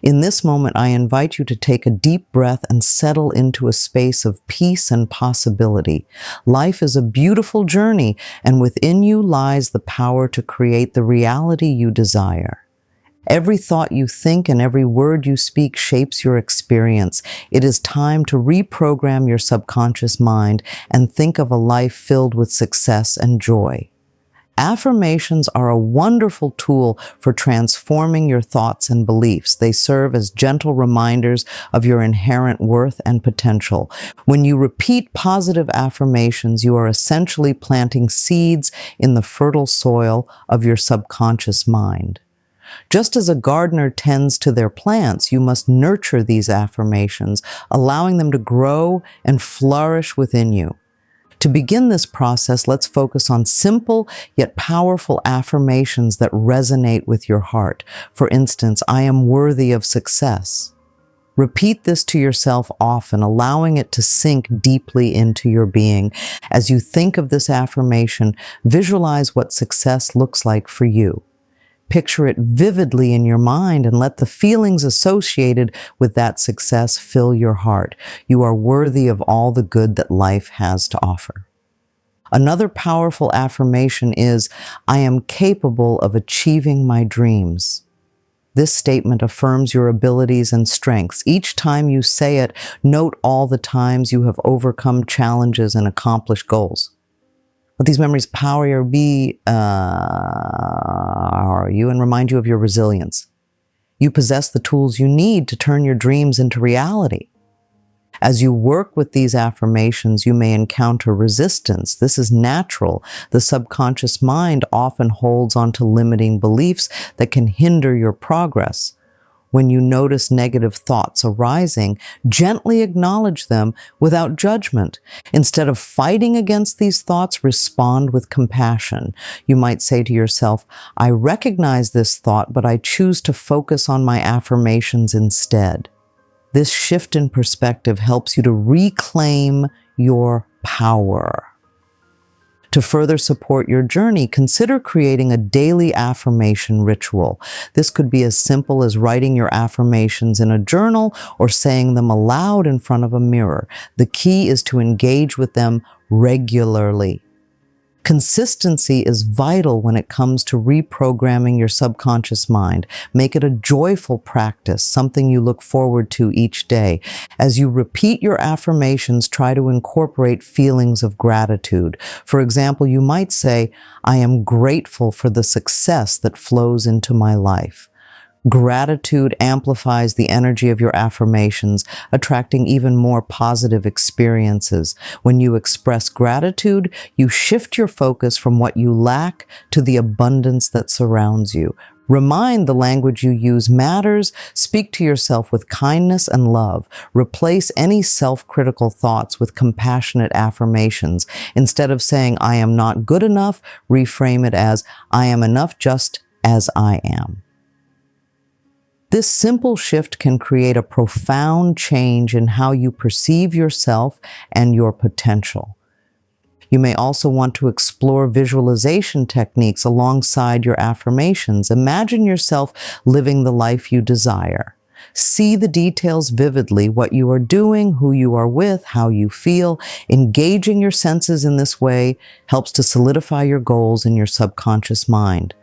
In this moment, I invite you to take a deep breath and settle into a space of peace and possibility. Life is a beautiful journey, and within you lies the power to create the reality you desire. Every thought you think and every word you speak shapes your experience. It is time to reprogram your subconscious mind and think of a life filled with success and joy. Affirmations are a wonderful tool for transforming your thoughts and beliefs. They serve as gentle reminders of your inherent worth and potential. When you repeat positive affirmations, you are essentially planting seeds in the fertile soil of your subconscious mind. Just as a gardener tends to their plants, you must nurture these affirmations, allowing them to grow and flourish within you. To begin this process, let's focus on simple yet powerful affirmations that resonate with your heart. For instance, I am worthy of success. Repeat this to yourself often, allowing it to sink deeply into your being. As you think of this affirmation, visualize what success looks like for you. Picture it vividly in your mind and let the feelings associated with that success fill your heart. You are worthy of all the good that life has to offer. Another powerful affirmation is, I am capable of achieving my dreams. This statement affirms your abilities and strengths. Each time you say it, note all the times you have overcome challenges and accomplished goals. Let these memories power you and remind you of your resilience. You possess the tools you need to turn your dreams into reality. As you work with these affirmations, you may encounter resistance. This is natural. The subconscious mind often holds onto limiting beliefs that can hinder your progress. When you notice negative thoughts arising, gently acknowledge them without judgment. Instead of fighting against these thoughts, respond with compassion. You might say to yourself, I recognize this thought, but I choose to focus on my affirmations instead. This shift in perspective helps you to reclaim your power. To further support your journey, consider creating a daily affirmation ritual. This could be as simple as writing your affirmations in a journal or saying them aloud in front of a mirror. The key is to engage with them regularly. Consistency is vital when it comes to reprogramming your subconscious mind. Make it a joyful practice, something you look forward to each day. As you repeat your affirmations, try to incorporate feelings of gratitude. For example, you might say, I am grateful for the success that flows into my life. Gratitude amplifies the energy of your affirmations, attracting even more positive experiences. When you express gratitude, you shift your focus from what you lack to the abundance that surrounds you. Remind the language you use matters. Speak to yourself with kindness and love. Replace any self-critical thoughts with compassionate affirmations. Instead of saying, I am not good enough, reframe it as, I am enough just as I am. This simple shift can create a profound change in how you perceive yourself and your potential. You may also want to explore visualization techniques alongside your affirmations. Imagine yourself living the life you desire. See the details vividly, what you are doing, who you are with, how you feel. Engaging your senses in this way helps to solidify your goals in your subconscious mind.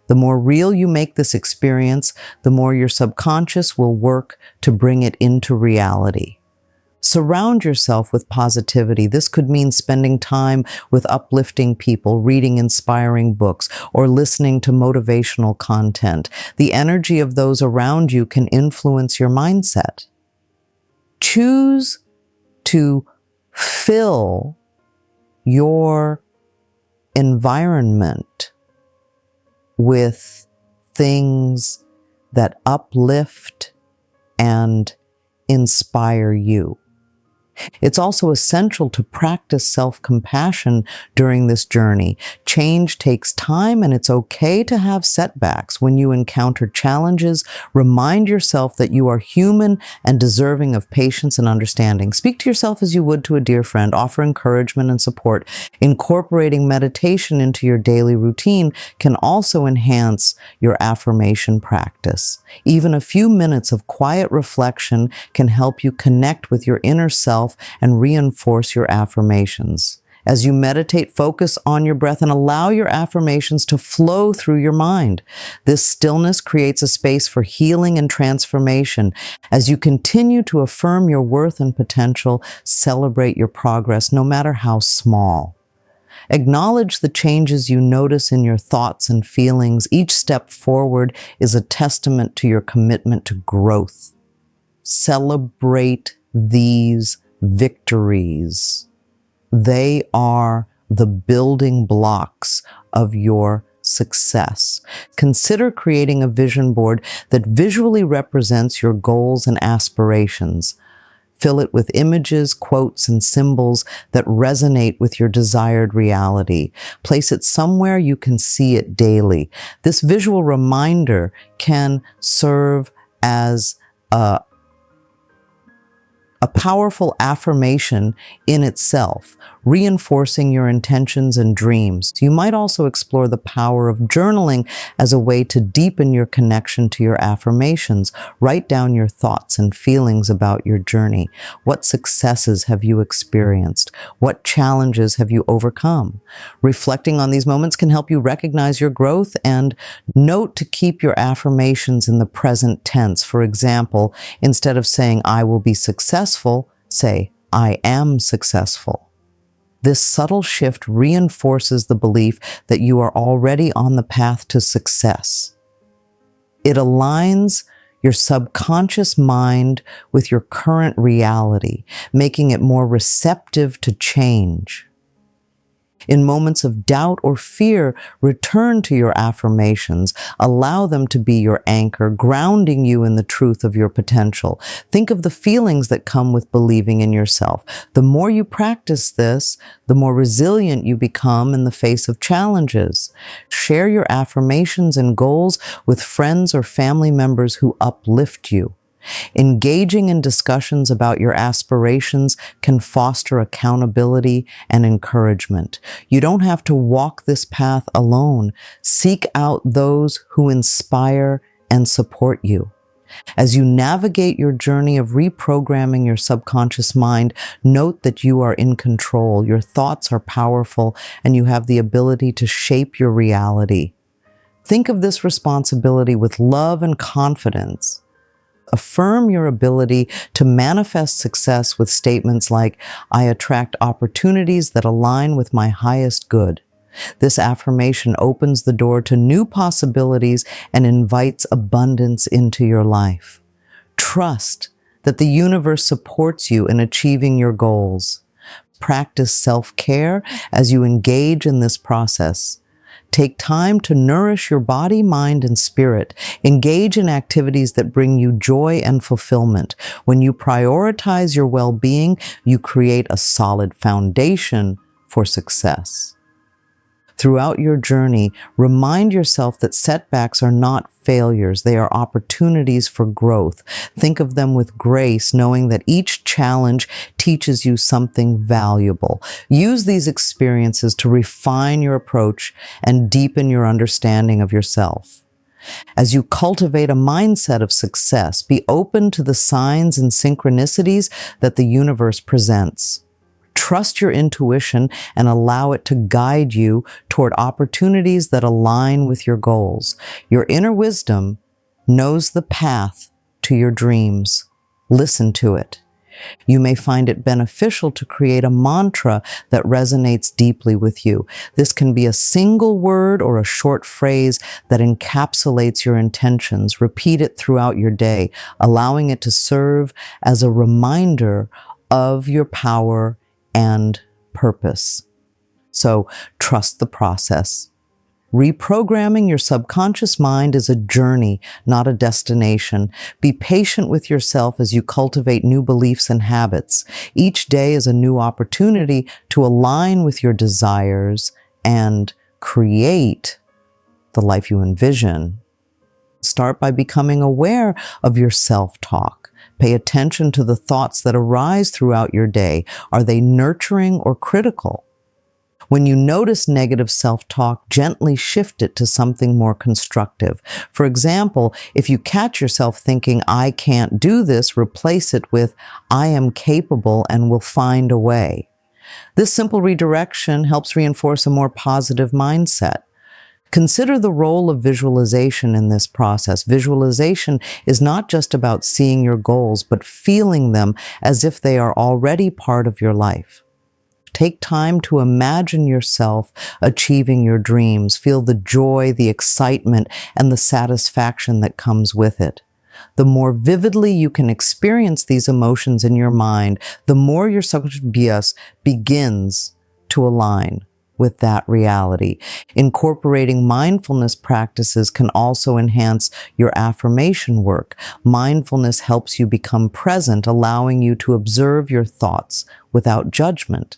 The more real you make this experience, the more your subconscious will work to bring it into reality. Surround yourself with positivity. This could mean spending time with uplifting people, reading inspiring books, or listening to motivational content. The energy of those around you can influence your mindset. Choose to fill your environment with things that uplift and inspire you. It's also essential to practice self-compassion during this journey. Change takes time, and it's okay to have setbacks. When you encounter challenges, remind yourself that you are human and deserving of patience and understanding. Speak to yourself as you would to a dear friend. Offer encouragement and support. Incorporating meditation into your daily routine can also enhance your affirmation practice. Even a few minutes of quiet reflection can help you connect with your inner self and reinforce your affirmations. As you meditate, focus on your breath and allow your affirmations to flow through your mind. This stillness creates a space for healing and transformation. As you continue to affirm your worth and potential, celebrate your progress, no matter how small. Acknowledge the changes you notice in your thoughts and feelings. Each step forward is a testament to your commitment to growth. Celebrate these victories. They are the building blocks of your success. Consider creating a vision board that visually represents your goals and aspirations. Fill it with images, quotes, and symbols that resonate with your desired reality. Place it somewhere you can see it daily. This visual reminder can serve as a powerful affirmation in itself, reinforcing your intentions and dreams. You might also explore the power of journaling as a way to deepen your connection to your affirmations. Write down your thoughts and feelings about your journey. What successes have you experienced? What challenges have you overcome? Reflecting on these moments can help you recognize your growth, and note to keep your affirmations in the present tense. For example, instead of saying, "I will be successful," say, "I am successful." This subtle shift reinforces the belief that you are already on the path to success. It aligns your subconscious mind with your current reality, making it more receptive to change. In moments of doubt or fear, return to your affirmations. Allow them to be your anchor, grounding you in the truth of your potential. Think of the feelings that come with believing in yourself. The more you practice this, the more resilient you become in the face of challenges. Share your affirmations and goals with friends or family members who uplift you. Engaging in discussions about your aspirations can foster accountability and encouragement. You don't have to walk this path alone. Seek out those who inspire and support you. As you navigate your journey of reprogramming your subconscious mind, note that you are in control. Your thoughts are powerful, and you have the ability to shape your reality. Think of this responsibility with love and confidence. Affirm your ability to manifest success with statements like, "I attract opportunities that align with my highest good." This affirmation opens the door to new possibilities and invites abundance into your life. Trust that the universe supports you in achieving your goals. Practice self-care as you engage in this process. Take time to nourish your body, mind, and spirit. Engage in activities that bring you joy and fulfillment. When you prioritize your well-being, you create a solid foundation for success. Throughout your journey, remind yourself that setbacks are not failures. They are opportunities for growth. Think of them with grace, knowing that each challenge teaches you something valuable. Use these experiences to refine your approach and deepen your understanding of yourself. As you cultivate a mindset of success, be open to the signs and synchronicities that the universe presents. Trust your intuition and allow it to guide you toward opportunities that align with your goals. Your inner wisdom knows the path to your dreams. Listen to it. You may find it beneficial to create a mantra that resonates deeply with you. This can be a single word or a short phrase that encapsulates your intentions. Repeat it throughout your day, allowing it to serve as a reminder of your power and purpose. So trust the process. Reprogramming your subconscious mind is a journey, not a destination. Be patient with yourself as you cultivate new beliefs and habits. Each day is a new opportunity to align with your desires and create the life you envision. Start by becoming aware of your self-talk. Pay attention to the thoughts that arise throughout your day. Are they nurturing or critical? When you notice negative self-talk, gently shift it to something more constructive. For example, if you catch yourself thinking, "I can't do this," replace it with, "I am capable and will find a way." This simple redirection helps reinforce a more positive mindset. Consider the role of visualization in this process. Visualization is not just about seeing your goals, but feeling them as if they are already part of your life. Take time to imagine yourself achieving your dreams. Feel the joy, the excitement, and the satisfaction that comes with it. The more vividly you can experience these emotions in your mind, the more your subconscious bias begins to align with that reality. Incorporating mindfulness practices can also enhance your affirmation work. Mindfulness helps you become present, allowing you to observe your thoughts without judgment.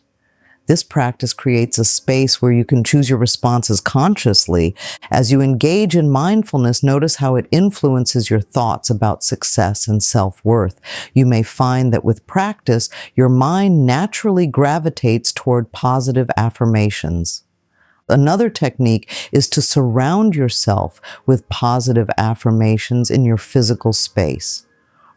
This practice creates a space where you can choose your responses consciously. As you engage in mindfulness, notice how it influences your thoughts about success and self-worth. You may find that with practice, your mind naturally gravitates toward positive affirmations. Another technique is to surround yourself with positive affirmations in your physical space.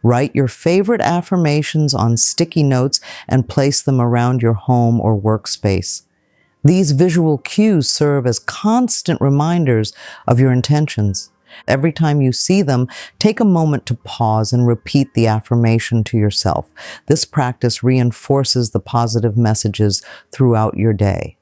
Write your favorite affirmations on sticky notes and place them around your home or workspace. These visual cues serve as constant reminders of your intentions. Every time you see them, take a moment to pause and repeat the affirmation to yourself. This practice reinforces the positive messages throughout your day.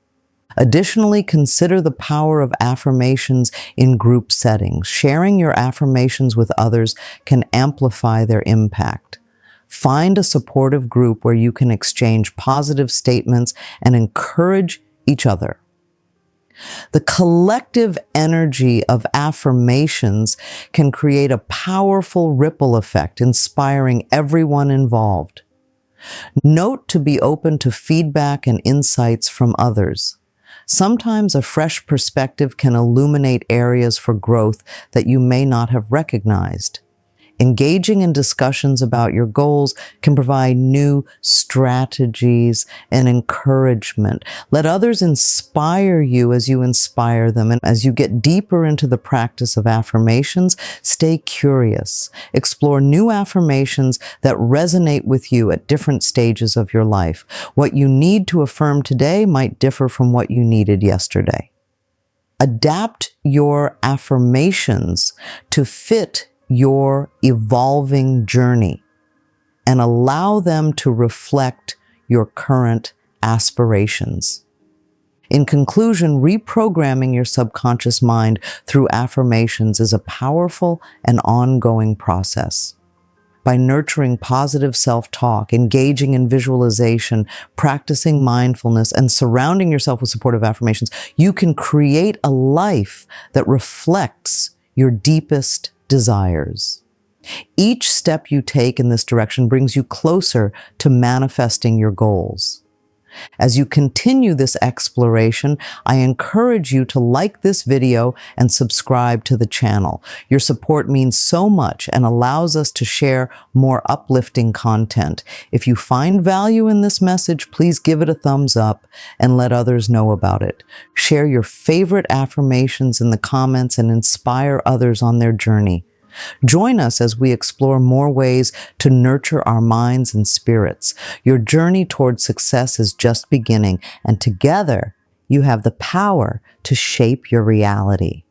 Additionally, consider the power of affirmations in group settings. Sharing your affirmations with others can amplify their impact. Find a supportive group where you can exchange positive statements and encourage each other. The collective energy of affirmations can create a powerful ripple effect, inspiring everyone involved. Note to be open to feedback and insights from others. Sometimes a fresh perspective can illuminate areas for growth that you may not have recognized. Engaging in discussions about your goals can provide new strategies and encouragement. Let others inspire you as you inspire them. And as you get deeper into the practice of affirmations, stay curious. Explore new affirmations that resonate with you at different stages of your life. What you need to affirm today might differ from what you needed yesterday. Adapt your affirmations to fit your evolving journey and allow them to reflect your current aspirations. In conclusion, reprogramming your subconscious mind through affirmations is a powerful and ongoing process. By nurturing positive self-talk, engaging in visualization, practicing mindfulness, and surrounding yourself with supportive affirmations, you can create a life that reflects your deepest desires. Each step you take in this direction brings you closer to manifesting your goals. As you continue this exploration, I encourage you to like this video and subscribe to the channel. Your support means so much and allows us to share more uplifting content. If you find value in this message, please give it a thumbs up and let others know about it. Share your favorite affirmations in the comments and inspire others on their journey. Join us as we explore more ways to nurture our minds and spirits. Your journey toward success is just beginning, and together you have the power to shape your reality.